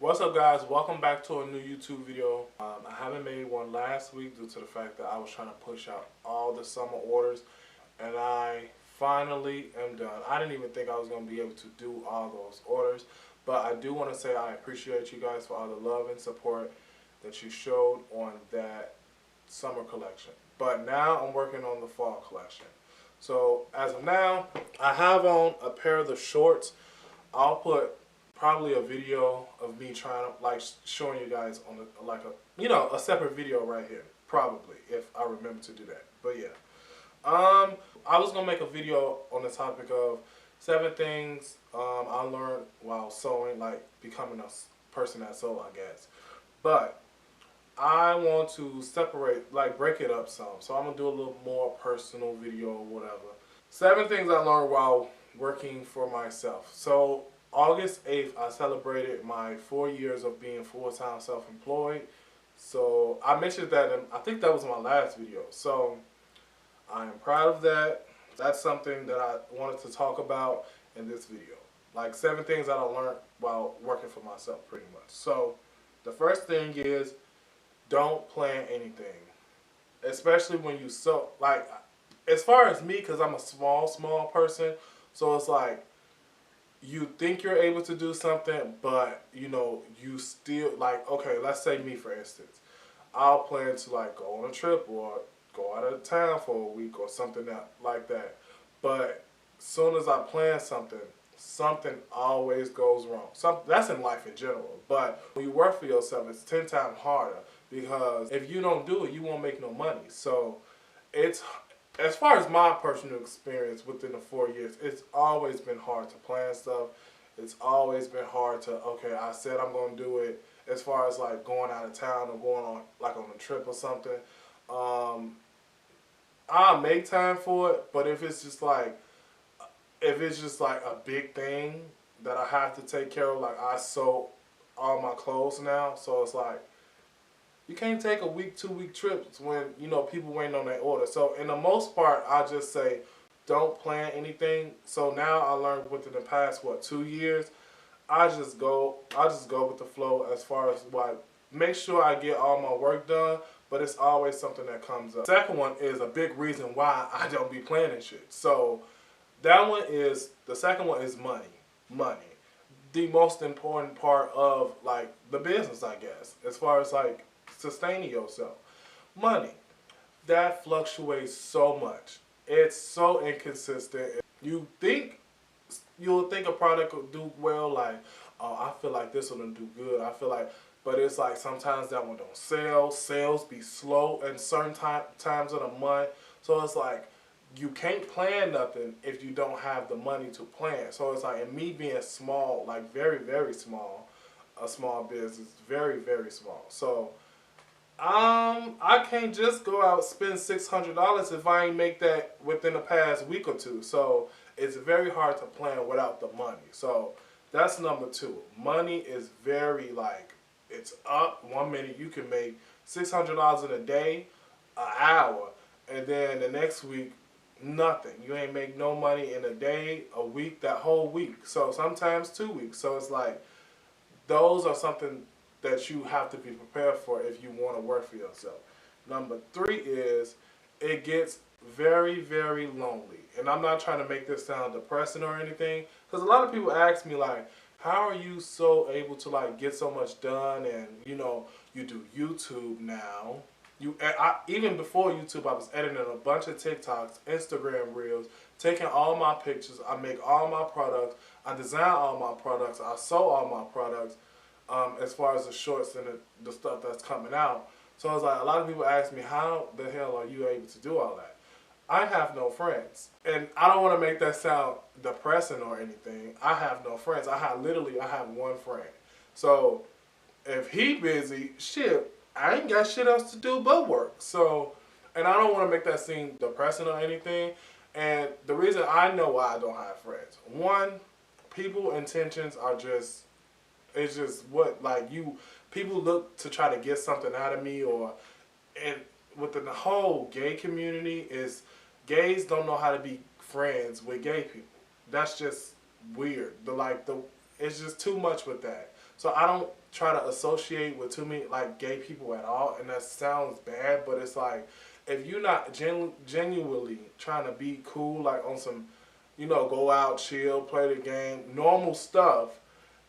What's up, guys? Welcome back to a new YouTube video. I haven't made one last week due to the fact that I was trying to push out all the summer orders, and I finally am done. I didn't even think I was going to be able to do all those orders, but I do want to say I appreciate you guys for all the love and support that you showed on that summer collection. But now I'm working on the fall collection. So as of now, I have on a pair of the shorts. I'll put probably a video of me trying to, like, showing you guys on a separate video right here, probably, if I remember to do that. But yeah, I was gonna make a video on the topic of 7 things I learned while sewing, like becoming a person that sews, I guess. But I want to separate, like, break it up some. So I'm gonna do a little more personal video or whatever. 7 things I learned while working for myself. So August 8th, I celebrated my 4 years of being full-time self-employed. So I mentioned that, and I think that was my last video. So I am proud of that. That's something that I wanted to talk about in this video. Like 7 things that I learned while working for myself, pretty much. So the first thing is, don't plan anything. Especially when you sew. Like, as far as me, because I'm a small person, so it's like, you think you're able to do something, but you still, like, okay, let's say me, for instance. I'll plan to, like, go on a trip or go out of town for a week or something like that. But as soon as I plan something, something always goes wrong. That's in life in general. But when you work for yourself, it's 10 times harder, because if you don't do it, you won't make no money. So it's, as far as my personal experience within the 4 years, it's always been hard to plan stuff. It's always been hard to, okay, I said I'm going to do it, as far as like going out of town or going on, like, on a trip or something. I'll make time for it, but if it's just like a big thing that I have to take care of, like, I sew all my clothes now, so it's like, you can't take a week, 2-week trips when, people waiting on their order. So in the most part, I just say, don't plan anything. So now I learned within the past, 2 years, I just go with the flow, as far as, like, make sure I get all my work done, but it's always something that comes up. Second one is a big reason why I don't be planning shit. So the second one is money. Money. The most important part of, like, the business, I guess, as far as, like, sustaining yourself. Money. That fluctuates so much. It's so inconsistent. You'll think a product will do well, like, oh, I feel like this one will do good. But it's like sometimes that one don't sell. Sales be slow in certain times of the month. So it's like, you can't plan nothing if you don't have the money to plan. So it's like, and me being small, like very, very small, a small business, very, very small. So I can't just go out and spend $600 if I ain't make that within the past week or two. So it's very hard to plan without the money. So that's number 2. Money is very, like, it's up. 1 minute you can make $600 in a day, an hour, and then the next week, nothing. You ain't make no money in a day, a week, that whole week. So sometimes 2 weeks. So it's like, those are something that you have to be prepared for if you want to work for yourself. Number 3 is, it gets very, very lonely. And I'm not trying to make this sound depressing or anything, because a lot of people ask me, like, how are you so able to, like, get so much done? And you do YouTube now. Even before YouTube, I was editing a bunch of TikToks, Instagram Reels, taking all my pictures. I make all my products. I design all my products. I sew all my products. As far as the shorts and the stuff that's coming out. So I was like, a lot of people ask me, how the hell are you able to do all that? I have no friends. And I don't want to make that sound depressing or anything. I have no friends. I have 1 friend. So if he busy, shit, I ain't got shit else to do but work. So, and I don't want to make that seem depressing or anything. And the reason I know why I don't have friends. 1, people intentions are just, it's just what, like, people look to try to get something out of me, and within the whole gay community is, gays don't know how to be friends with gay people. That's just weird. It's just too much with that. So I don't try to associate with too many like gay people at all, and that sounds bad, but it's like if you're not genuinely trying to be cool, like on some, you know, go out, chill, play the game, normal stuff,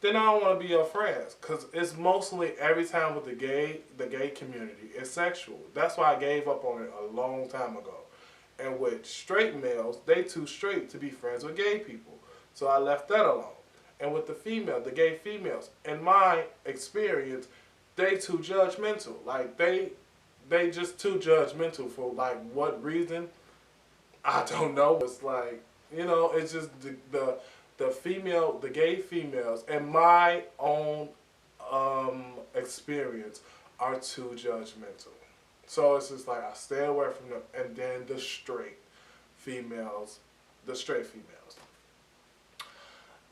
then I don't want to be your friends. Cause it's mostly every time with the gay community, it's sexual. That's why I gave up on it a long time ago. And with straight males, they too straight to be friends with gay people. So I left that alone. And with the gay females, in my experience, they too judgmental. Like they just too judgmental for like what reason? I don't know. It's like, you know, it's just the gay females, in my own experience, are too judgmental. So it's just like I stay away from them. And then females, the straight females,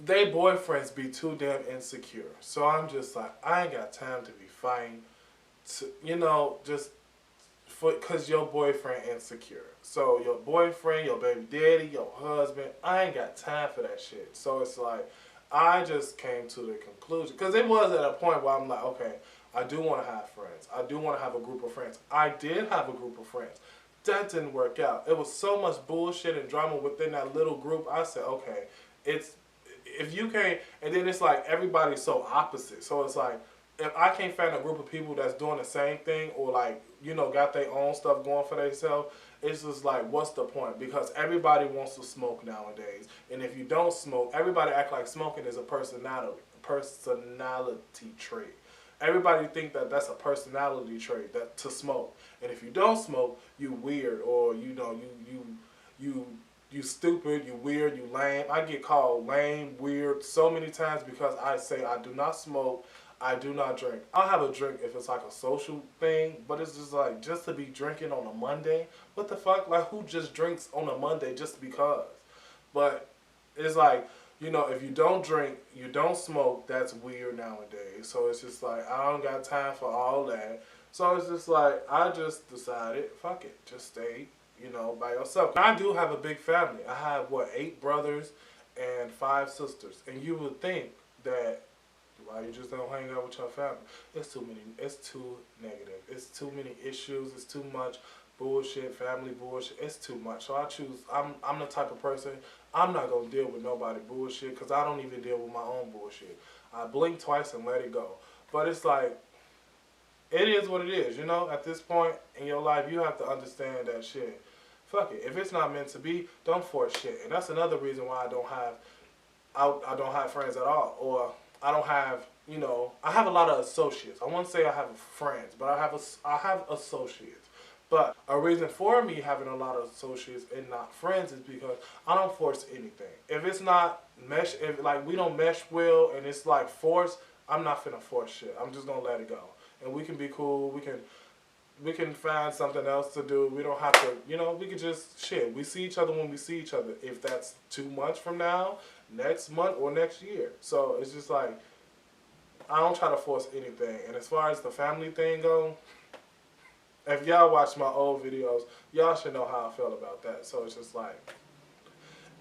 they boyfriends be too damn insecure. So I'm just like, I ain't got time to be fighting, to, you know, just because your boyfriend insecure. So your boyfriend, your baby daddy, your husband, I ain't got time for that shit. So it's like, I just came to the conclusion, because it was at a point where I'm like, okay, I do want to have friends. I do want to have a group of friends. I did have a group of friends. That didn't work out. It was so much bullshit and drama within that little group. I said, okay, it's, if you can't, and then it's like everybody's so opposite. So it's like, if I can't find a group of people that's doing the same thing, or like, you know, got their own stuff going for themselves, it's just like, what's the point? Because everybody wants to smoke nowadays. And if you don't smoke, everybody act like smoking is a personality trait. Everybody think that that's a personality trait, that to smoke. And if you don't smoke, you weird, or you know, you stupid, you weird, you lame. I get called lame, weird so many times because I say I do not smoke, I do not drink. I'll have a drink if it's like a social thing, but it's just like, just to be drinking on a Monday? What the fuck? Like, who just drinks on a Monday just because? But it's like, you know, if you don't drink, you don't smoke, that's weird nowadays. So it's just like, I don't got time for all that. So it's just like, I just decided, fuck it, just stay, you know, by yourself. I do have a big family. I have, what, 8 brothers and 5 sisters. And you would think that, why you just don't hang out with your family? It's too negative. It's too many issues. It's too much bullshit, family bullshit. It's too much. So I choose, I'm the type of person, I'm not going to deal with nobody bullshit, because I don't even deal with my own bullshit. I blink twice and let it go. But it's like, it is what it is, you know? At this point in your life, you have to understand that shit. Fuck it. If it's not meant to be, don't force shit. And that's another reason why I don't have friends at all. Or I don't have, you know, I have a lot of associates. I won't say I have friends, but I have associates. But a reason for me having a lot of associates and not friends is because I don't force anything. If it's not mesh, if like we don't mesh well and it's like forced, I'm not finna force shit. I'm just gonna let it go. And we can be cool. We can find something else to do. We don't have to, you know, we can just shit. We see each other when we see each other. If that's too much from now, next month or next year. So it's just like, I don't try to force anything. And as far as the family thing goes, if y'all watch my old videos, y'all should know how I feel about that. So it's just like,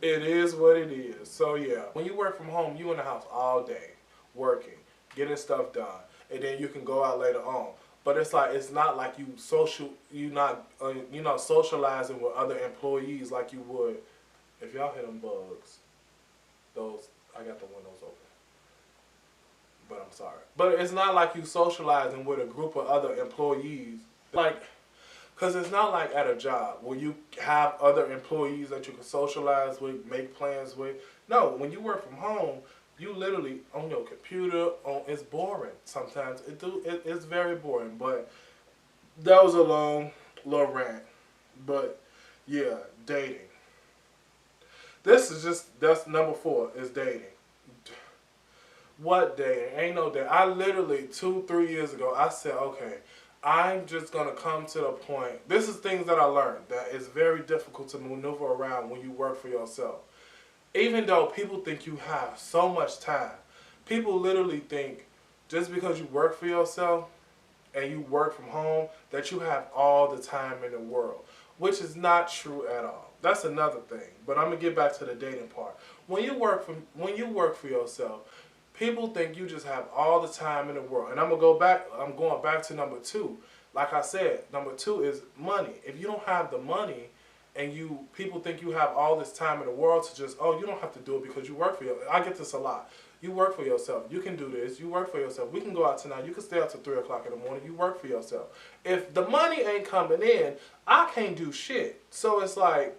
it is what it is. So yeah, when you work from home, you in the house all day, working, getting stuff done, and then you can go out later on. But it's like, it's not like you're not socializing with other employees like you would. If y'all hear them bugs, I got the windows open. But I'm sorry. But it's not like you socializing with a group of other employees. Like, because it's not like at a job where you have other employees that you can socialize with, make plans with. No, when you work from home, you literally on your computer. It's boring sometimes. It's very boring. But that was a long little rant. But yeah, dating. That's number 4 is dating. What dating? Ain't no dating. I literally 2-3 years ago, I said, okay, I'm just going to come to the point. This is things that I learned, that it's very difficult to maneuver around when you work for yourself. Even though people think you have so much time, people literally think just because you work for yourself and you work from home that you have all the time in the world, which is not true at all. That's another thing. But I'm going to get back to the dating part. When you work for yourself, people think you just have all the time in the world. And I'm going back to number two. Like I said, number two is money. If you don't have the money and people think you have all this time in the world to just, oh, you don't have to do it because you work for yourself. I get this a lot. You work for yourself. You can do this. You work for yourself. We can go out tonight. You can stay up till 3 o'clock in the morning. You work for yourself. If the money ain't coming in, I can't do shit. So it's like,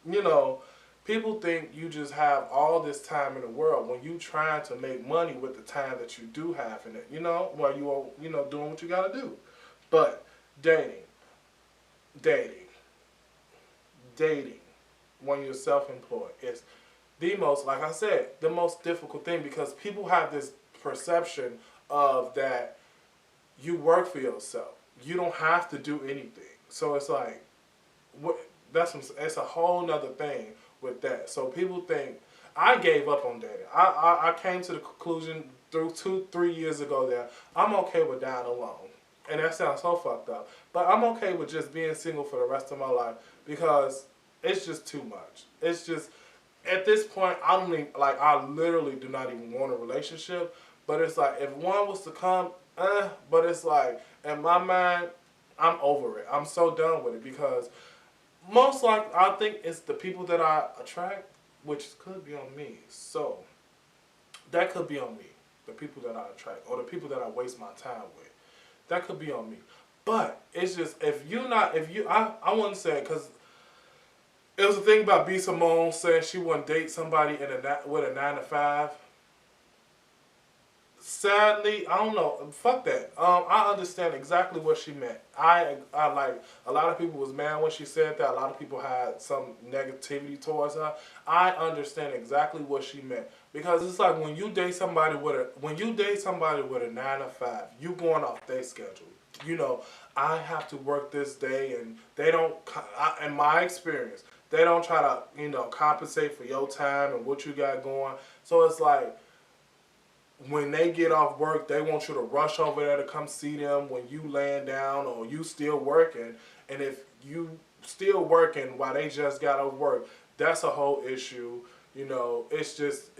you know, people think you just have all this time in the world when you trying to make money with the time that you do have in it, you know, while you are, you know, doing what you got to do. But dating, dating, dating when you're self-employed is the most, like I said, the most difficult thing because people have this perception of that you work for yourself. You don't have to do anything. So it's like, it's a whole nother thing with that. So people think, I gave up on dating. I came to the conclusion through 2-3 years ago that I'm okay with dying alone. And that sounds so fucked up. But I'm okay with just being single for the rest of my life because it's just too much. It's just, at this point, I literally do not even want a relationship. But it's like, if one was to come, but it's like, in my mind, I'm over it. I'm so done with it because most likely, I think it's the people that I attract, which could be on me. So, that could be on me. The people that I attract or the people that I waste my time with. That could be on me. But it's just, I wouldn't say it because it was a thing about B. Simone saying she wouldn't date somebody with a 9 to 5. Sadly, I don't know. Fuck that. I understand exactly what she meant. I like, a lot of people was mad when she said that. A lot of people had some negativity towards her. I understand exactly what she meant because it's like when you date somebody with a 9 to 5, you going off their schedule. You know, I have to work this day, and they don't. In my experience, they don't try to compensate for your time and what you got going. So it's like, when they get off work, they want you to rush over there to come see them when you laying down or you still working. And if you still working while they just got off work, that's a whole issue. You know, it's just,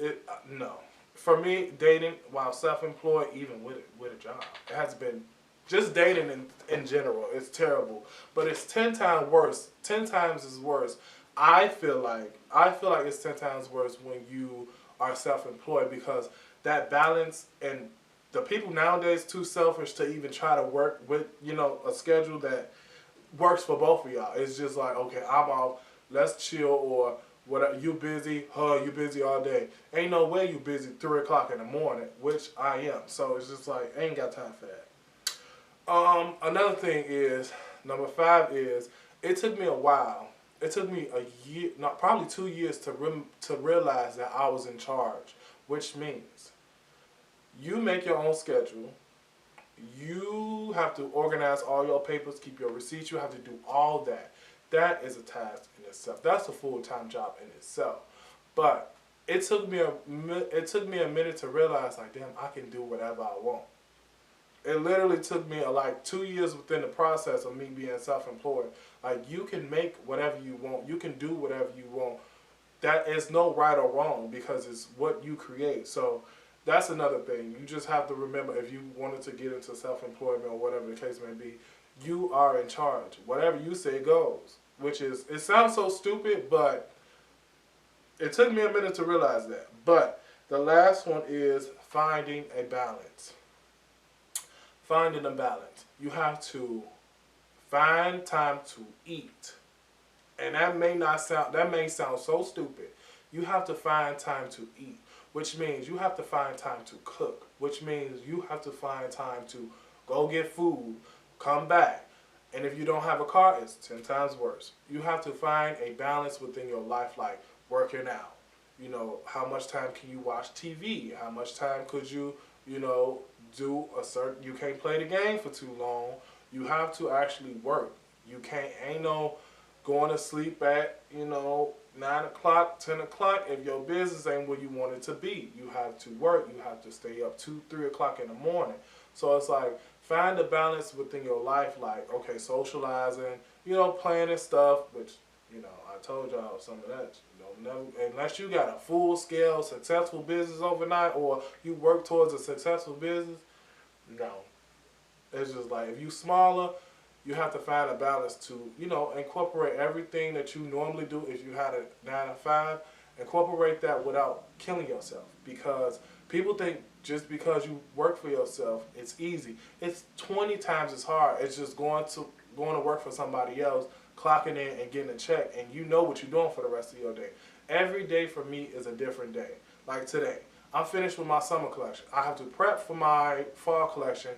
no. For me, dating while self-employed, even with a job, it has been, just dating in general, it's terrible. But it's 10 times worse. 10 times is worse. I feel like it's 10 times worse when you are self-employed because that balance, and the people nowadays too selfish to even try to work with, a schedule that works for both of y'all. It's just like, okay, I'm off, let's chill, or whatever, you busy, you busy all day. Ain't no way you busy 3 o'clock in the morning, which I am. So it's just like, I ain't got time for that. Another thing is, number 5 is, it took me a while. It took me a year, probably 2 years to realize that I was in charge, which means you make your own schedule. You have to organize all your papers, keep your receipts. You have to do all that. That is a task in itself. That's a full-time job in itself. But it took me a minute to realize, like, damn, I can do whatever I want. It literally took me like 2 years within the process of me being self-employed. Like, you can make whatever you want. You can do whatever you want. That is no right or wrong because it's what you create. So that's another thing. You just have to remember, if you wanted to get into self-employment or whatever the case may be, you are in charge. Whatever you say goes. Which is, it sounds so stupid, but it took me a minute to realize that. But the last one is finding a balance. Finding a balance. You have to find time to eat. And that may sound so stupid. You have to find time to eat, which means you have to find time to cook, which means you have to find time to go get food, come back. And if you don't have a car, it's 10 times worse. You have to find a balance within your life, like working out. How much time can you watch TV? How much time could you, do you can't play the game for too long. You have to actually work. You ain't no going to sleep at, 9 o'clock, 10 o'clock if your business ain't where you want it to be. You have to work. You have to stay up 2, 3 o'clock in the morning. So it's like, find a balance within your life, like, okay, socializing, playing and stuff, which, You know, I told y'all some of that. You know, never, unless you got a full scale successful business overnight, or you work towards a successful business. No, it's just like if you smaller, you have to find a balance to, you know, incorporate everything that you normally do. If you had a 9 to 5, incorporate that without killing yourself, because people think just because you work for yourself, it's easy. It's 20 times as hard. It's just going to work for somebody else, clocking in and getting a check, and you know what you're doing for the rest of your day. Every day for me is a different day. Like today, I'm finished with my summer collection. I have to prep for my fall collection,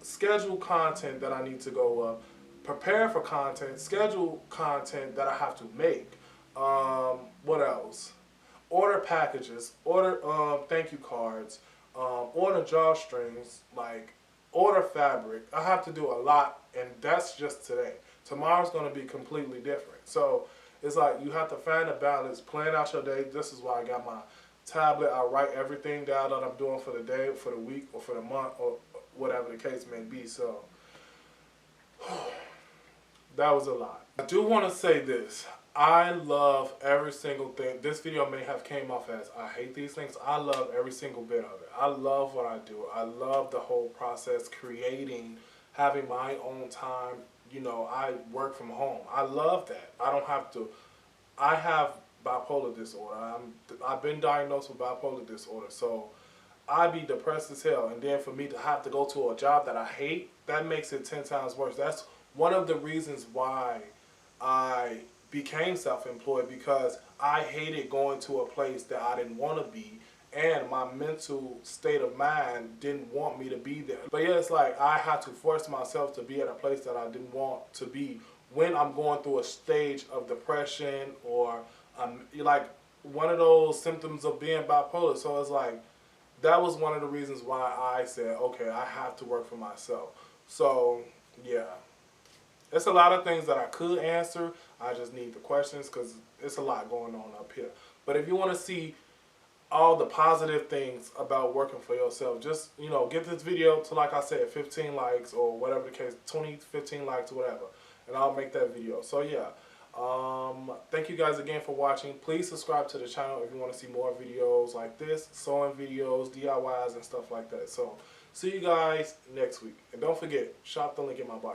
schedule content that I need to go up, prepare for content, schedule content that I have to make. What else? Order packages, order thank you cards, order drawstrings, like order fabric. I have to do a lot, and that's just today. Tomorrow's going to be completely different. So it's like you have to find a balance, plan out your day. This is why I got my tablet. I write everything down that I'm doing for the day, for the week, or for the month, or whatever the case may be. So that was a lot. I do want to say this. I love every single thing. This video may have came off as I hate these things. I love every single bit of it. I love what I do. I love the whole process, creating, having my own time. You know, I work from home. I love that. I don't have to. I have bipolar disorder. I've been diagnosed with bipolar disorder. So I'd be depressed as hell. And then for me to have to go to a job that I hate, that makes it 10 times worse. That's one of the reasons why I became self-employed, because I hated going to a place that I didn't want to be, and my mental state of mind didn't want me to be there. But yeah, it's like I had to force myself to be at a place that I didn't want to be when I'm going through a stage of depression, or like one of those symptoms of being bipolar. So it's like that was one of the reasons why I said, okay, I have to work for myself. So yeah. It's a lot of things that I could answer. I just need the questions because it's a lot going on up here. But if you want to see all the positive things about working for yourself, just, you know, get this video to, like I said, 15 likes or whatever the case, 20, 15 likes, whatever. And I'll make that video. So, yeah. Thank you guys again for watching. Please subscribe to the channel if you want to see more videos like this, sewing videos, DIYs, and stuff like that. So, see you guys next week. And don't forget, shop the link in my bio.